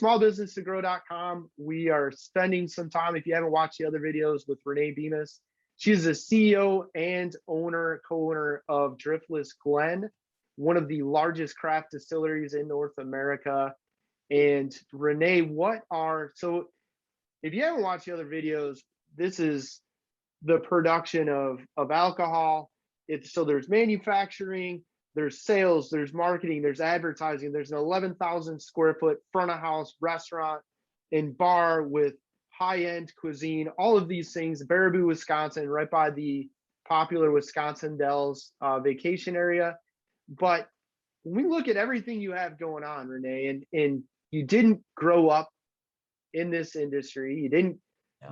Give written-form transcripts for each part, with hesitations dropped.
smallbusinesstogrow.com. We are spending some time, if you haven't watched the other videos, with Renee Bemis. She's the CEO and co-owner of Driftless Glen, one of the largest craft distilleries in North America. And Renee, so if you haven't watched the other videos, this is the production of alcohol. So there's manufacturing, there's sales, there's marketing, there's advertising. There's an 11,000 square foot front of house restaurant and bar with high-end cuisine, all of these things. Baraboo, Wisconsin, right by the popular Wisconsin Dells vacation area. But when we look at everything you have going on, Renee, and you didn't grow up in this industry, you didn't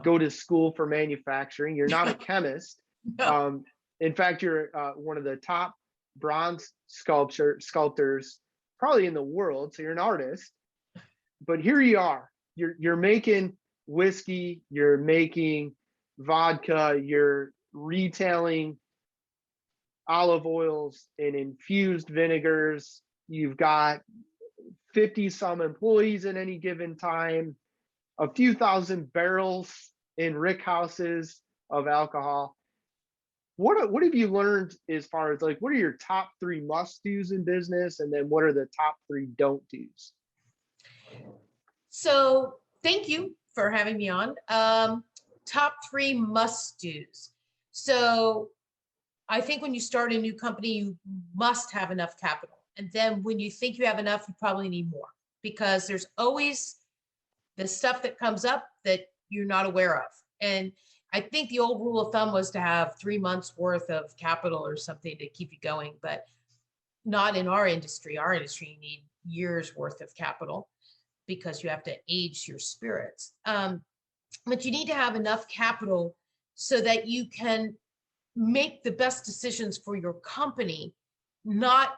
go to school for manufacturing, you're not a chemist. No. In fact, you're one of the top bronze sculptors probably in the world, so you're an artist. But here you are, you're making whiskey, you're making vodka, you're retailing olive oils and infused vinegars. You've got 50 some employees at any given time, a few thousand barrels in rick houses of alcohol. What have you learned as far as, like, what are your top 3 must do's in business, and then what are the top 3 don't do's? So thank you for having me on. Top 3 must do's. So I think when you start a new company, you must have enough capital. And then when you think you have enough, you probably need more, because there's always the stuff that comes up that you're not aware of. And I think the old rule of thumb was to have 3 months worth of capital or something to keep you going, but not in our industry. Our industry, you need years worth of capital because you have to age your spirits. But you need to have enough capital so that you can make the best decisions for your company, not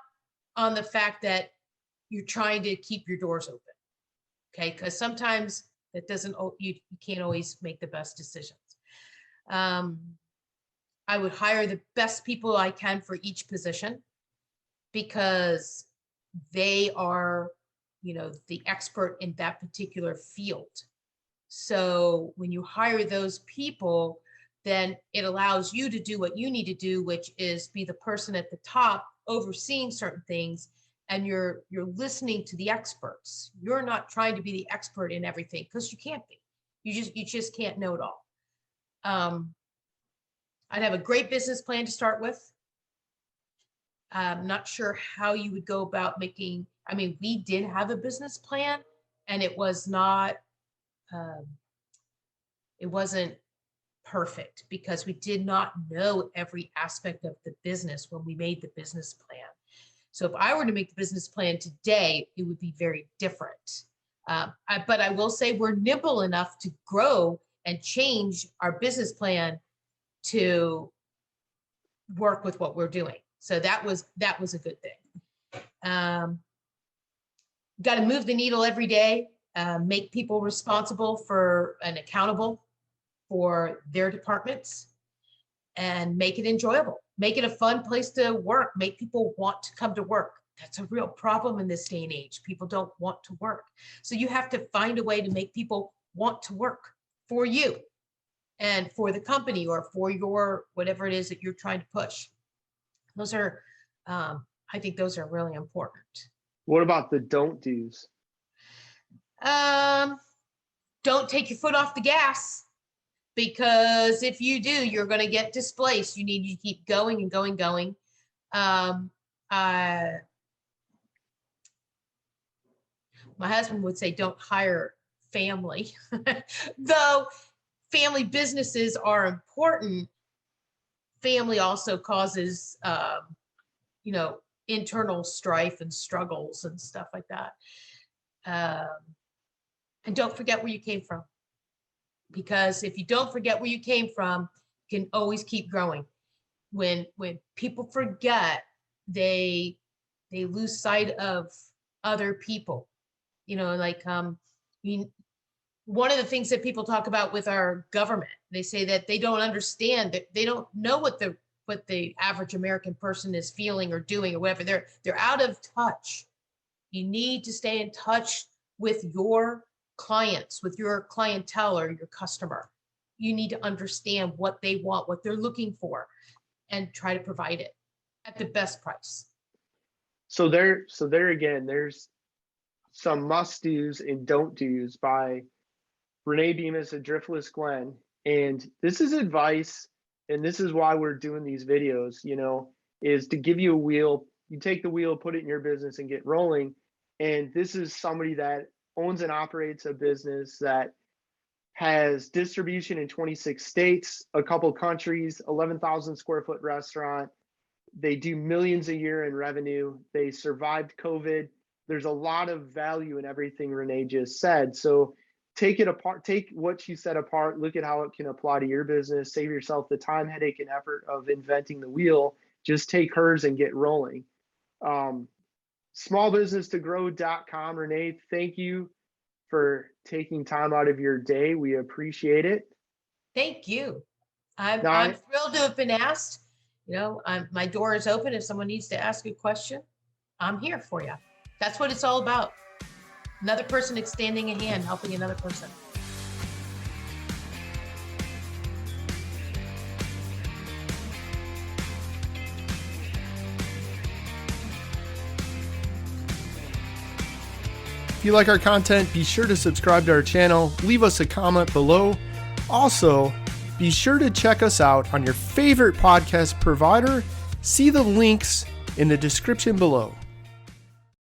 on the fact that you're trying to keep your doors open. Okay, because sometimes that doesn't, you can't always make the best decisions. I would hire the best people I can for each position, because they are, the expert in that particular field. So when you hire those people, then it allows you to do what you need to do, which is be the person at the top overseeing certain things, and you're listening to the experts. You're not trying to be the expert in everything, because you can't be. You just can't know it all. I'd have a great business plan to start with. I'm not sure how you would go about making, we did have a business plan, and it was not, it wasn't perfect, because we did not know every aspect of the business when we made the business plan. So if I were to make the business plan today, it would be very different. But I will say we're nimble enough to grow and change our business plan to work with what we're doing. So that was a good thing. Got to move the needle every day, make people responsible for and accountable for their departments, and make it enjoyable. Make it a fun place to work. Make people want to come to work. That's a real problem in this day and age. People don't want to work. So you have to find a way to make people want to work for you and for the company, or for your, whatever it is that you're trying to push. Those are, I think those are really important. What about the don't do's? Don't take your foot off the gas, because if you do, you're going to get displaced. You need to keep going and going, going. My husband would say, don't hire family, though family businesses are important. Family also causes, internal strife and struggles and stuff like that. And don't forget where you came from, because if you don't forget where you came from, you can always keep growing. When people forget, they lose sight of other people. One of the things that people talk about with our government, they say that they don't understand, that they don't know what the average American person is feeling or doing or whatever. They're out of touch. You need to stay in touch with your clients, with your clientele or your customer. You need to understand what they want, what they're looking for, and try to provide it at the best price. So there again, there's some must do's and don't do's by Renee Bemis at Driftless Glen. And this is advice, and this is why we're doing these videos, is to give you a wheel. You take the wheel, put it in your business and get rolling. And this is somebody that owns and operates a business that has distribution in 26 states, a couple countries, 11,000 square foot restaurant. They do millions a year in revenue. They survived COVID. There's a lot of value in everything Renee just said. So take it apart, take what she said apart, look at how it can apply to your business, save yourself the time, headache, and effort of inventing the wheel. Just take hers and get rolling. Smallbusinesstogrow.com. Renee, thank you for taking time out of your day. We appreciate it. Thank you. I'm thrilled to have been asked. My door is open. If someone needs to ask a question, I'm here for you. That's what it's all about. Another person extending a hand, helping another person. If you like our content, be sure to subscribe to our channel, leave us a comment below. Also, be sure to check us out on your favorite podcast provider. See the links in the description below.